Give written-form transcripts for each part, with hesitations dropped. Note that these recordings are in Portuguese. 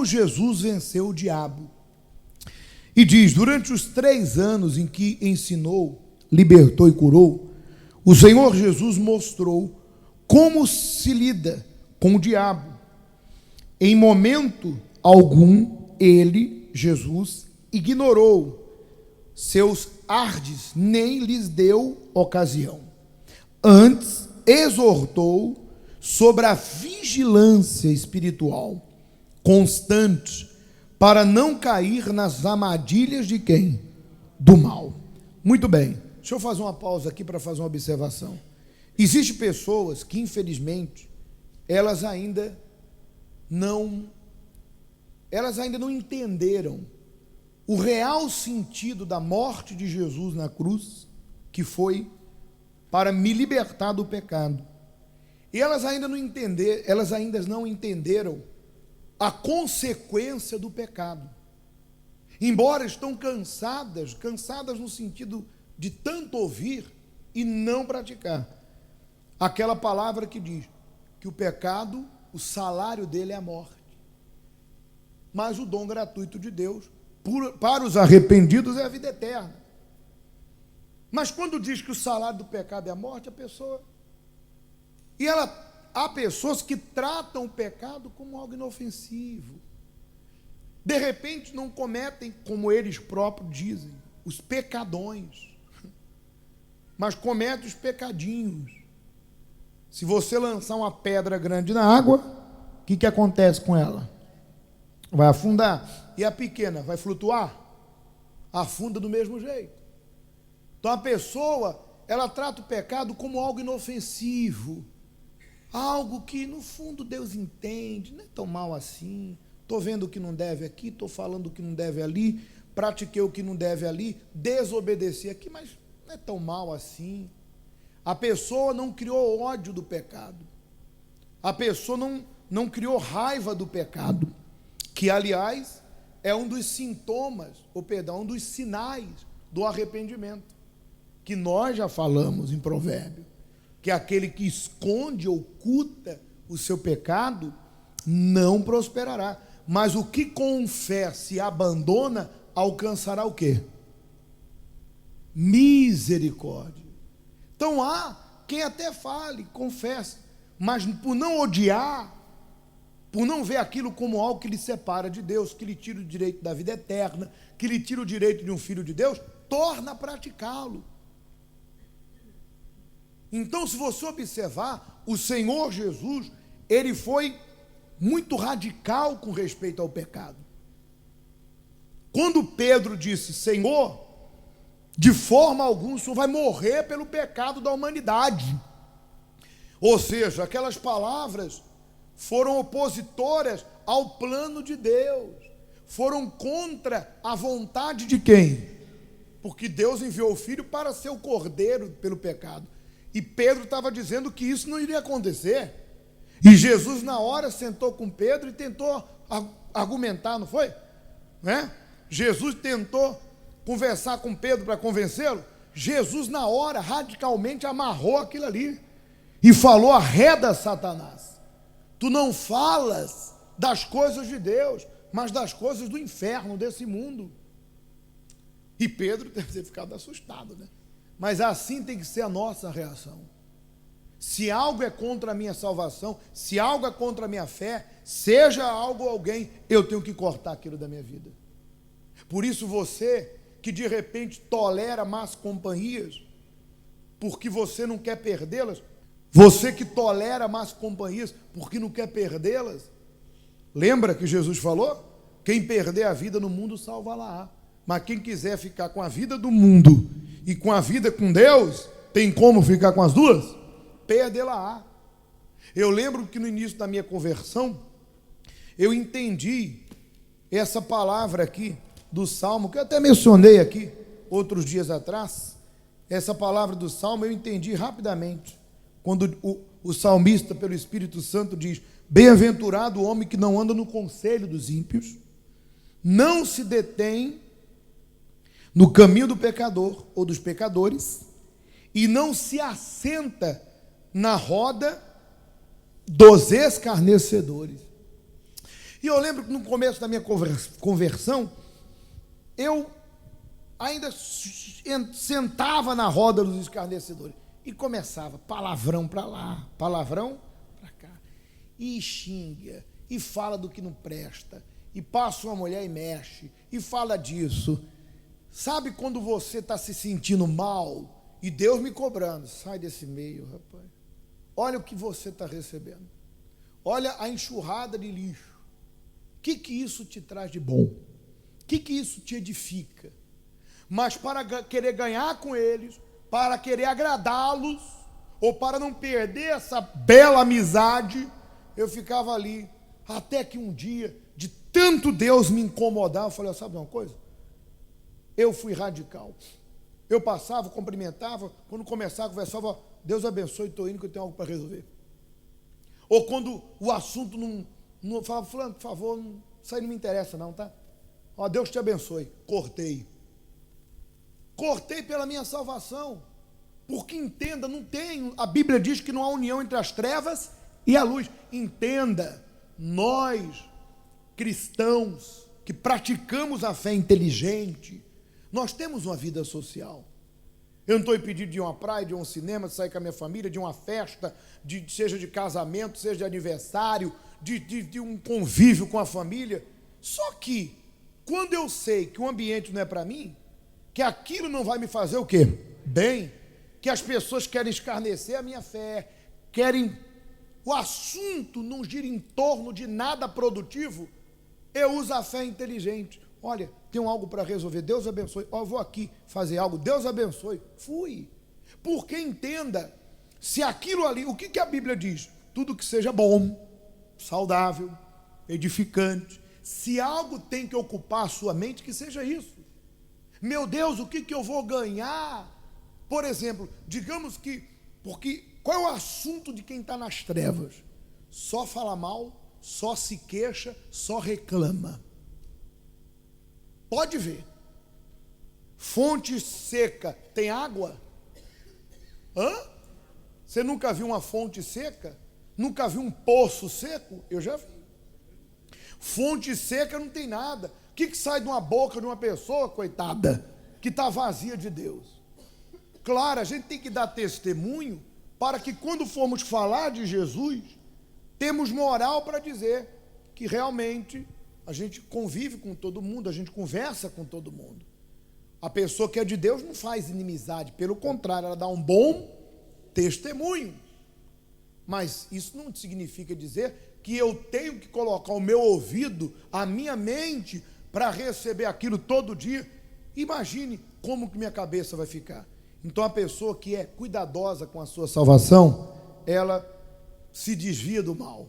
Jesus venceu o diabo. E diz: durante os 3 anos em que ensinou, libertou e curou, o Senhor Jesus mostrou como se lida com o diabo. Em momento algum, ele, Jesus, ignorou seus ardes, nem lhes deu ocasião. Antes, exortou sobre a vigilância espiritual constante, para não cair nas armadilhas de quem? Do mal. Muito bem, deixa eu fazer uma pausa aqui para fazer uma observação. Existem pessoas que, infelizmente, elas ainda não entenderam o real sentido da morte de Jesus na cruz, que foi para me libertar do pecado. E elas ainda não entenderam a consequência do pecado. Embora estão cansadas no sentido de tanto ouvir e não praticar. Aquela palavra que diz que o pecado, o salário dele é a morte. Mas o dom gratuito de Deus, para os arrependidos, é a vida eterna. Mas quando diz que o salário do pecado é a morte, há pessoas que tratam o pecado como algo inofensivo. De repente não cometem, como eles próprios dizem, os pecadões, mas cometem os pecadinhos. Se você lançar uma pedra grande na água, o que acontece com ela? Vai afundar. E a pequena vai flutuar? Afunda do mesmo jeito. Então a pessoa, ela trata o pecado como algo inofensivo, algo que no fundo Deus entende, não é tão mal assim. Estou vendo o que não deve aqui, estou falando o que não deve ali, pratiquei o que não deve ali, desobedeci aqui, mas não é tão mal assim. A pessoa não criou ódio do pecado, a pessoa não criou raiva do pecado, que aliás é um dos sintomas, um dos sinais do arrependimento, que nós já falamos em Provérbio, que aquele que esconde, oculta o seu pecado, não prosperará. Mas o que confessa e abandona, alcançará o quê? Misericórdia. Então há quem até fale, confesse, mas por não odiar, por não ver aquilo como algo que lhe separa de Deus, que lhe tira o direito da vida eterna, que lhe tira o direito de um filho de Deus, torna a praticá-lo. Então, se você observar, o Senhor Jesus, ele foi muito radical com respeito ao pecado. Quando Pedro disse: Senhor, de forma alguma o Senhor vai morrer pelo pecado da humanidade. Ou seja, aquelas palavras foram opositoras ao plano de Deus, foram contra a vontade de quem? Porque Deus enviou o Filho para ser o cordeiro pelo pecado. E Pedro estava dizendo que isso não iria acontecer. E Jesus, na hora, sentou com Pedro e tentou argumentar, não foi? Né? Jesus tentou conversar com Pedro para convencê-lo. Jesus, na hora, radicalmente amarrou aquilo ali e falou: arreda, Satanás. Tu não falas das coisas de Deus, mas das coisas do inferno, desse mundo. E Pedro deve ter ficado assustado, né? Mas assim tem que ser a nossa reação. Se algo é contra a minha salvação, se algo é contra a minha fé, seja algo ou alguém, eu tenho que cortar aquilo da minha vida. Por isso você que de repente tolera más companhias, porque você não quer perdê-las, você que tolera más companhias porque não quer perdê-las, lembra que Jesus falou? Quem perder a vida no mundo, salva-la-á. Mas quem quiser ficar com a vida do mundo e com a vida com Deus, tem como ficar com as duas? Perdê-la-á. Eu lembro que no início da minha conversão, eu entendi essa palavra aqui do Salmo, que eu até mencionei aqui outros dias atrás. Essa palavra do Salmo eu entendi rapidamente, quando o salmista, pelo Espírito Santo, diz: bem-aventurado o homem que não anda no conselho dos ímpios, não se detém no caminho do pecador ou dos pecadores, e não se assenta na roda dos escarnecedores. E eu lembro que no começo da minha conversão, eu ainda sentava na roda dos escarnecedores e começava palavrão para lá, palavrão para cá, e xinga, e fala do que não presta, e passa uma mulher e mexe, e fala disso. Sabe quando você está se sentindo mal e Deus me cobrando? Sai desse meio, rapaz. Olha o que você está recebendo. Olha a enxurrada de lixo. O que isso te traz de bom? O que isso te edifica? Mas para querer ganhar com eles, para querer agradá-los, ou para não perder essa bela amizade, eu ficava ali, até que um dia, de tanto Deus me incomodar, eu falei, sabe uma coisa? Eu fui radical. Eu passava, cumprimentava, quando começava, conversava, Deus abençoe, estou indo que eu tenho algo para resolver. Ou quando o assunto não falava, fulano, por favor, isso aí não me interessa não, tá? Ó, Deus te abençoe. Cortei pela minha salvação, porque entenda, não tem, a Bíblia diz que não há união entre as trevas e a luz. Entenda, nós, cristãos, que praticamos a fé inteligente, nós temos uma vida social. Eu não estou impedido de ir a uma praia, de ir a um cinema, de sair com a minha família, de uma festa, seja de casamento, seja de aniversário, de um convívio com a família. Só que, quando eu sei que o ambiente não é para mim, que aquilo não vai me fazer o quê? Bem, que as pessoas querem escarnecer a minha fé, o assunto não gira em torno de nada produtivo, eu uso a fé inteligente. Olha, tenho algo para resolver, Deus abençoe. Ó, eu vou aqui fazer algo, Deus abençoe. Fui. Porque entenda, se aquilo ali, o que a Bíblia diz? Tudo que seja bom, saudável, edificante. Se algo tem que ocupar a sua mente, que seja isso. Meu Deus, o que eu vou ganhar? Por exemplo, digamos que, porque qual é o assunto de quem está nas trevas? Só fala mal, só se queixa, só reclama. Pode ver. Fonte seca tem água? Você nunca viu uma fonte seca? Nunca viu um poço seco? Eu já vi. Fonte seca não tem nada. O que sai de uma boca de uma pessoa, coitada, que está vazia de Deus? Claro, a gente tem que dar testemunho para que quando formos falar de Jesus, temos moral para dizer que realmente a gente convive com todo mundo, a gente conversa com todo mundo. A pessoa que é de Deus não faz inimizade, pelo contrário, ela dá um bom testemunho. Mas isso não significa dizer que eu tenho que colocar o meu ouvido, a minha mente, para receber aquilo todo dia. Imagine como que minha cabeça vai ficar. Então a pessoa que é cuidadosa com a sua salvação, ela se desvia do mal.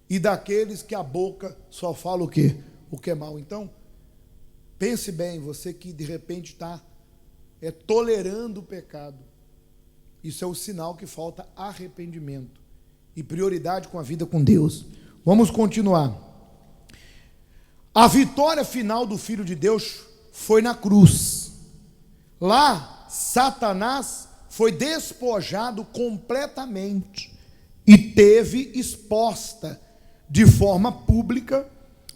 E daqueles que a boca só fala o quê? O que é mal. Então, pense bem, você que de repente está tolerando o pecado. Isso é o sinal que falta arrependimento e prioridade com a vida com Deus. Vamos continuar. A vitória final do Filho de Deus foi na cruz. Lá, Satanás foi despojado completamente e teve exposta de forma pública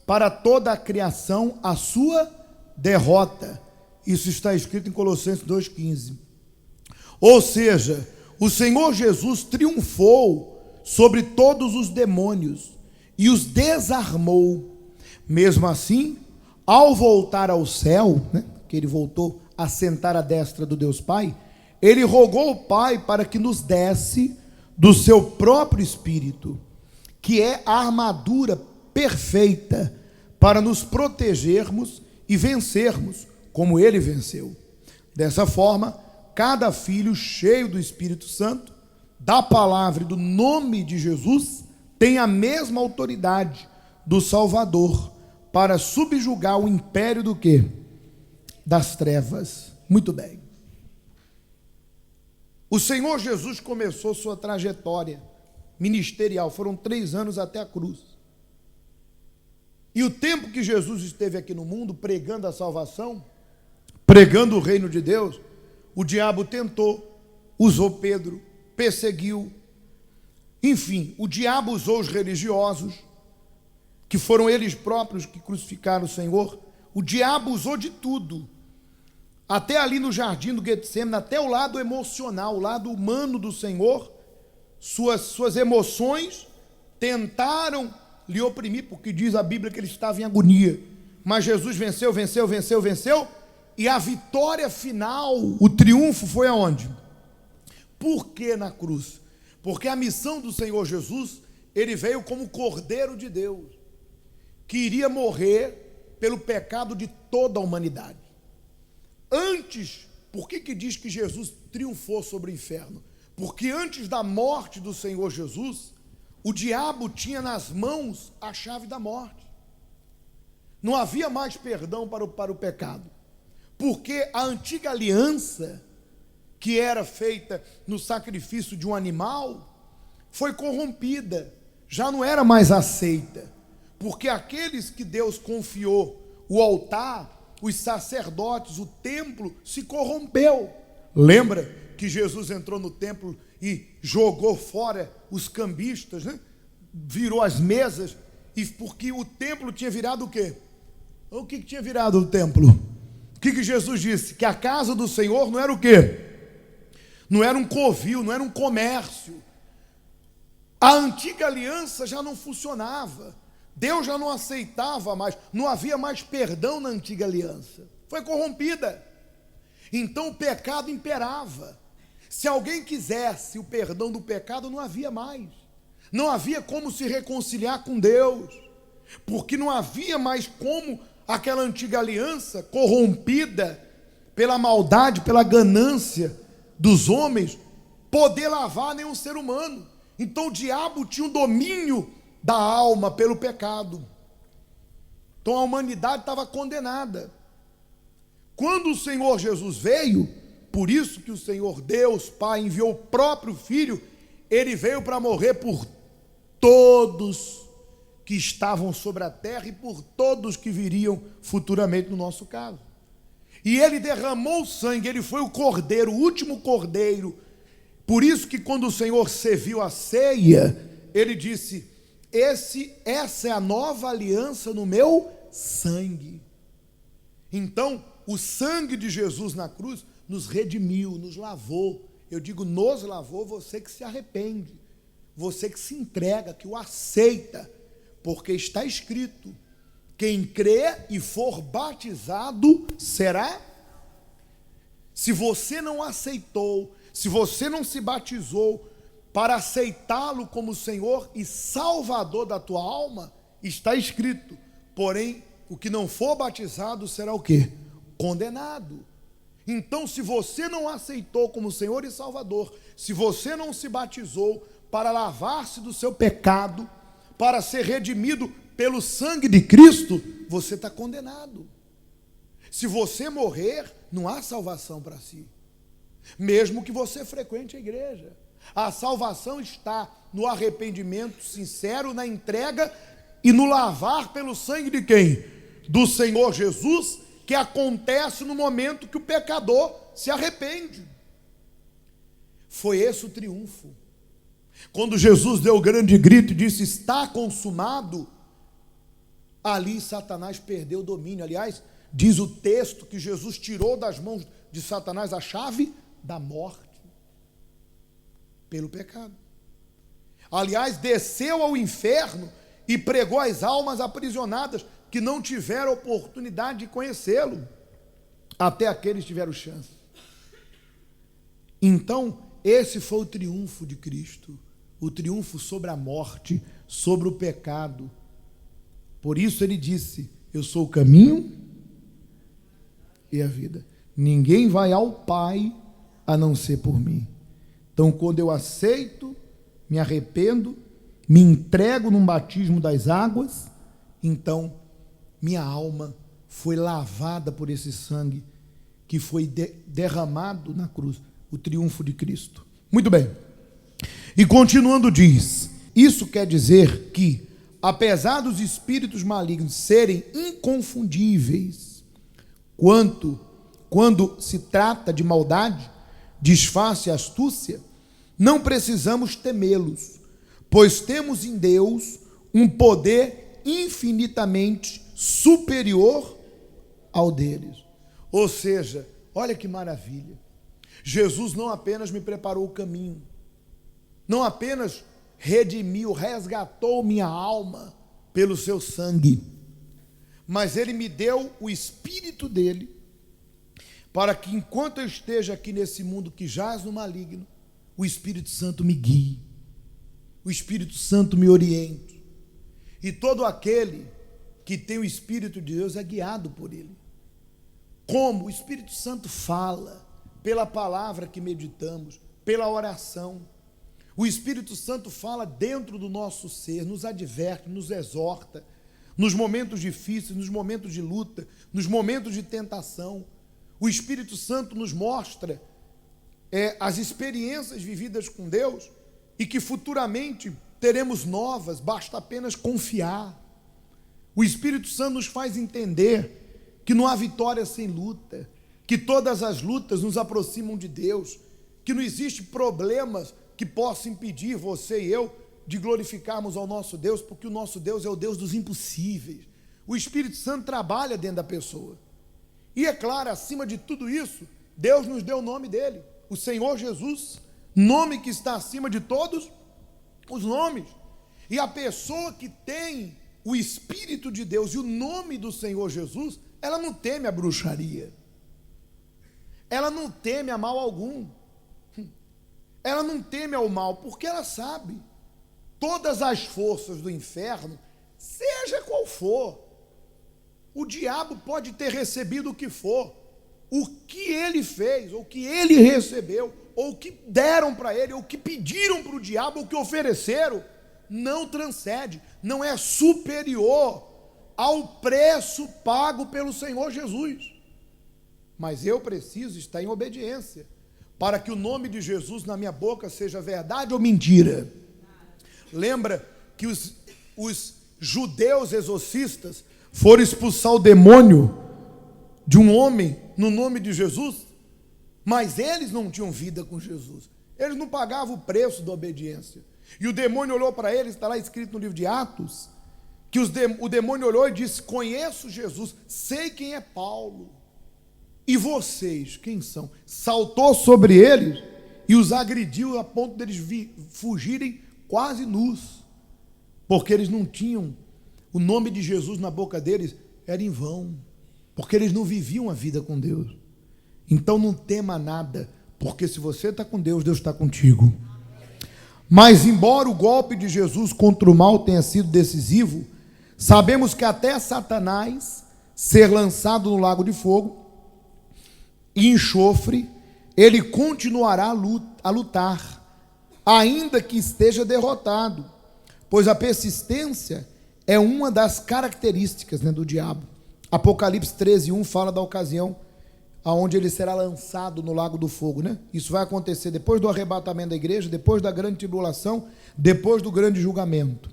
para toda a criação a sua derrota. Isso está escrito em Colossenses 2,15. Ou seja, o Senhor Jesus triunfou sobre todos os demônios e os desarmou. Mesmo assim, ao voltar ao céu, que ele voltou a sentar à destra do Deus Pai, ele rogou ao Pai para que nos desse do seu próprio Espírito, que é a armadura perfeita para nos protegermos e vencermos, como ele venceu. Dessa forma, cada filho cheio do Espírito Santo, da palavra e do nome de Jesus, tem a mesma autoridade do Salvador para subjugar o império do quê? Das trevas. Muito bem. O Senhor Jesus começou sua trajetória ministerial, foram 3 anos até a cruz. E o tempo que Jesus esteve aqui no mundo pregando a salvação, pregando o reino de Deus, o diabo tentou, usou Pedro, perseguiu, enfim, o diabo usou os religiosos, que foram eles próprios que crucificaram o Senhor, o diabo usou de tudo, até ali no jardim do Getsêmani, até o lado emocional, o lado humano do Senhor, suas emoções tentaram lhe oprimir, porque diz a Bíblia que ele estava em agonia, mas Jesus venceu, e a vitória final, o triunfo foi aonde? Por que na cruz? Porque a missão do Senhor Jesus, ele veio como Cordeiro de Deus, que iria morrer pelo pecado de toda a humanidade. Antes, por que diz que Jesus triunfou sobre o inferno? Porque antes da morte do Senhor Jesus, o diabo tinha nas mãos a chave da morte. Não havia mais perdão para o pecado, porque a antiga aliança, que era feita no sacrifício de um animal, foi corrompida, já não era mais aceita, porque aqueles que Deus confiou o altar, os sacerdotes, o templo, se corrompeu. Lembra que Jesus entrou no templo e jogou fora os cambistas, né? Virou as mesas, e porque o templo tinha virado o quê? O que tinha virado o templo? O que Jesus disse? Que a casa do Senhor não era o quê? Não era um covil, não era um comércio. A antiga aliança já não funcionava. Deus já não aceitava mais, não havia mais perdão na antiga aliança. Foi corrompida. Então o pecado imperava. Se alguém quisesse o perdão do pecado, não havia mais. Não havia como se reconciliar com Deus, porque não havia mais como aquela antiga aliança corrompida pela maldade, pela ganância dos homens, poder lavar nenhum ser humano. Então o diabo tinha o domínio da alma pelo pecado. Então a humanidade estava condenada. Quando o Senhor Jesus veio, por isso que o Senhor Deus Pai enviou o próprio Filho, ele veio para morrer por todos que estavam sobre a terra e por todos que viriam futuramente no nosso caso. E ele derramou sangue, ele foi o cordeiro, o último cordeiro. Por isso que quando o Senhor serviu a ceia, ele disse: essa é a nova aliança no meu sangue. Então, o sangue de Jesus na cruz nos redimiu, nos lavou. Eu digo, nos lavou, você que se arrepende, você que se entrega, que o aceita, porque está escrito: quem crê e for batizado será. Se você não aceitou, se você não se batizou para aceitá-lo como Senhor e Salvador da tua alma, está escrito: porém, o que não for batizado será o quê? Condenado. Então, se você não aceitou como Senhor e Salvador, se você não se batizou para lavar-se do seu pecado, para ser redimido pelo sangue de Cristo, você está condenado. Se você morrer, não há salvação para si, mesmo que você frequente a igreja. A salvação está no arrependimento sincero, na entrega e no lavar pelo sangue de quem? Do Senhor Jesus, que acontece no momento que o pecador se arrepende. Foi esse o triunfo. Quando Jesus deu o grande grito e disse: está consumado, ali Satanás perdeu o domínio. Aliás, diz o texto que Jesus tirou das mãos de Satanás a chave da morte pelo pecado. Aliás, desceu ao inferno e pregou às almas aprisionadas que não tiveram oportunidade de conhecê-lo, até aqueles tiveram chance. Então, esse foi o triunfo de Cristo, o triunfo sobre a morte, sobre o pecado. Por isso ele disse: eu sou o caminho e a vida. Ninguém vai ao Pai a não ser por mim. Então, quando eu aceito, me arrependo, me entrego num batismo das águas, então minha alma foi lavada por esse sangue que foi derramado na cruz, o triunfo de Cristo. Muito bem. E continuando diz: isso quer dizer que, apesar dos espíritos malignos serem inconfundíveis, quando se trata de maldade, disfarce e astúcia, não precisamos temê-los, pois temos em Deus um poder infinitamente superior ao deles. Ou seja, olha que maravilha. Jesus não apenas me preparou o caminho, não apenas redimiu, resgatou minha alma pelo seu sangue, mas ele me deu o Espírito dele, para que enquanto eu esteja aqui nesse mundo que jaz no maligno, o Espírito Santo me guie, o Espírito Santo me oriente. E todo aquele que tem o Espírito de Deus é guiado por ele. Como? O Espírito Santo fala, pela palavra que meditamos, pela oração. O Espírito Santo fala dentro do nosso ser, nos adverte, nos exorta, nos momentos difíceis, nos momentos de luta, nos momentos de tentação. O Espírito Santo nos mostra as experiências vividas com Deus e que futuramente teremos novas, basta apenas confiar. O Espírito Santo nos faz entender que não há vitória sem luta, que todas as lutas nos aproximam de Deus, que não existe problemas que possam impedir você e eu de glorificarmos ao nosso Deus, porque o nosso Deus é o Deus dos impossíveis. O Espírito Santo trabalha dentro da pessoa. E é claro, acima de tudo isso, Deus nos deu o nome dele, o Senhor Jesus, nome que está acima de todos os nomes. E a pessoa que tem o Espírito de Deus e o nome do Senhor Jesus, ela não teme a bruxaria, ela não teme a mal algum, ela não teme ao mal, porque ela sabe, todas as forças do inferno, seja qual for, o diabo pode ter recebido o que for, o que ele fez, ou o que ele recebeu, ou o que deram para ele, ou o que pediram para o diabo, ou o que ofereceram, não transcende, não é superior ao preço pago pelo Senhor Jesus. Mas eu preciso estar em obediência, para que o nome de Jesus na minha boca seja verdade ou mentira. Lembra que os judeus exorcistas foram expulsar o demônio de um homem no nome de Jesus, mas eles não tinham vida com Jesus, eles não pagavam o preço da obediência. E o demônio olhou para eles, está lá escrito no livro de Atos, que o demônio olhou e disse: conheço Jesus, sei quem é Paulo, e vocês, quem são? Saltou sobre eles e os agrediu a ponto deles fugirem quase nus, porque eles não tinham o nome de Jesus na boca deles, era em vão, porque eles não viviam a vida com Deus. Então não tema nada, porque se você está com Deus, Deus está contigo. Mas embora o golpe de Jesus contra o mal tenha sido decisivo, sabemos que até Satanás ser lançado no lago de fogo e enxofre, ele continuará a lutar, ainda que esteja derrotado, pois a persistência é uma das características, do diabo. Apocalipse 13:1 fala da ocasião aonde ele será lançado no lago do fogo, Isso vai acontecer depois do arrebatamento da igreja, depois da grande tribulação, depois do grande julgamento.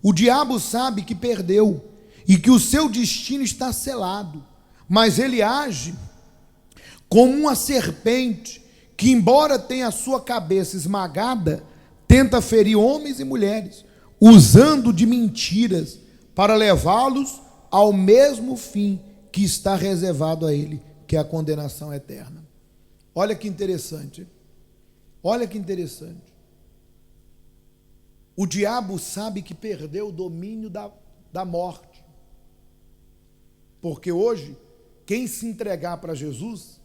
O diabo sabe que perdeu e que o seu destino está selado, mas ele age como uma serpente que, embora tenha a sua cabeça esmagada, tenta ferir homens e mulheres, usando de mentiras para levá-los ao mesmo fim que está reservado a ele, que é a condenação eterna. Olha que interessante. Olha que interessante. O diabo sabe que perdeu o domínio da morte. Porque hoje, quem se entregar para Jesus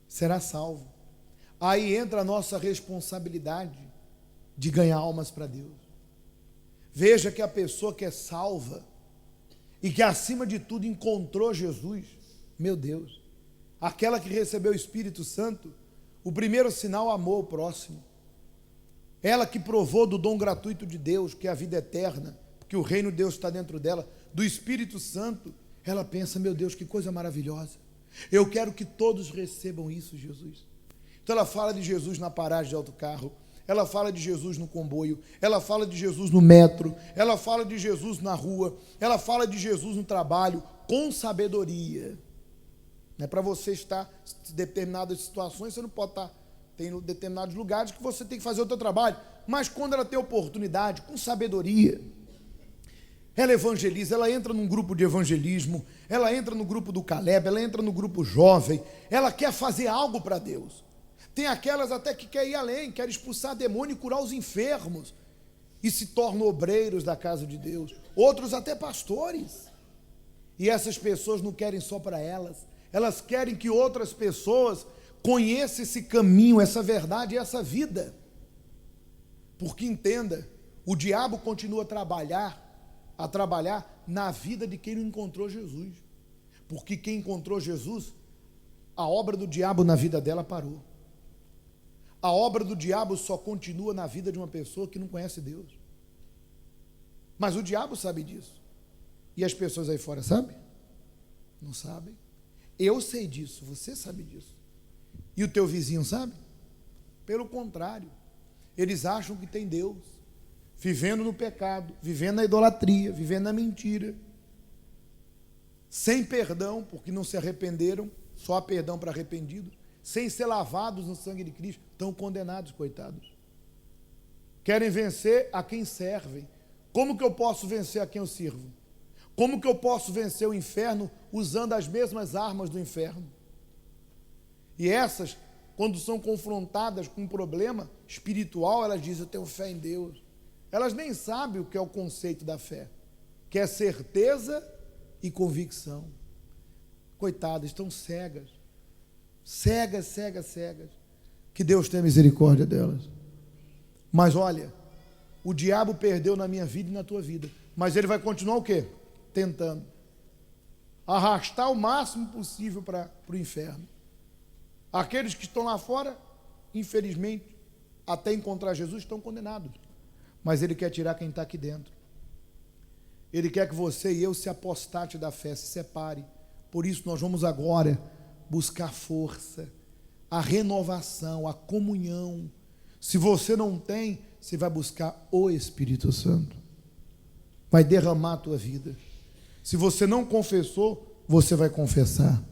será salvo. Aí entra a nossa responsabilidade de ganhar almas para Deus. Veja que a pessoa que é salva e que acima de tudo encontrou Jesus, meu Deus, aquela que recebeu o Espírito Santo, o primeiro sinal, amou o próximo. Ela que provou do dom gratuito de Deus, que é a vida eterna, porque o reino de Deus está dentro dela, do Espírito Santo, ela pensa: meu Deus, que coisa maravilhosa, eu quero que todos recebam isso, Jesus. Então ela fala de Jesus na paragem de autocarro, ela fala de Jesus no comboio, ela fala de Jesus no metro, ela fala de Jesus na rua, ela fala de Jesus no trabalho, com sabedoria. Não é para você estar em determinadas situações, você não pode estar, tem determinados lugares que você tem que fazer o seu trabalho, mas quando ela tem oportunidade, com sabedoria. ela evangeliza, ela entra num grupo de evangelismo, ela entra no grupo do Caleb, ela entra no grupo jovem, ela quer fazer algo para Deus. Tem aquelas até que quer ir além, quer expulsar demônio e curar os enfermos, e se tornam obreiros da casa de Deus, outros até pastores. E essas pessoas não querem só para elas querem que outras pessoas conheçam esse caminho, essa verdade e essa vida. Porque entenda, o diabo continua a trabalhar na vida de quem não encontrou Jesus. Porque quem encontrou Jesus, a obra do diabo na vida dela parou. A obra do diabo só continua na vida de uma pessoa que não conhece Deus. Mas o diabo sabe disso. E as pessoas aí fora sabem? Não sabem. Eu sei disso, você sabe disso. E o teu vizinho sabe? Pelo contrário, eles acham que tem Deus, vivendo no pecado, vivendo na idolatria, vivendo na mentira, sem perdão, porque não se arrependeram, só há perdão para arrependidos, sem ser lavados no sangue de Cristo, estão condenados, coitados. Querem vencer a quem servem. Como que eu posso vencer a quem eu sirvo? Como que eu posso vencer o inferno usando as mesmas armas do inferno? E essas, quando são confrontadas com um problema espiritual, elas dizem, eu tenho fé em Deus. Elas nem sabem o que é o conceito da fé, que é certeza e convicção. Coitadas, estão cegas. Cegas. Que Deus tenha misericórdia delas. Mas olha, o diabo perdeu na minha vida e na tua vida. Mas ele vai continuar o quê? Tentando arrastar o máximo possível para o inferno. Aqueles que estão lá fora, infelizmente, até encontrar Jesus, estão condenados. Mas ele quer tirar quem está aqui dentro. Ele quer que você e eu se apostate da fé, se separe. Por isso nós vamos agora buscar força, a renovação, a comunhão. Se você não tem, você vai buscar o Espírito Santo. Vai derramar a tua vida. Se você não confessou, você vai confessar.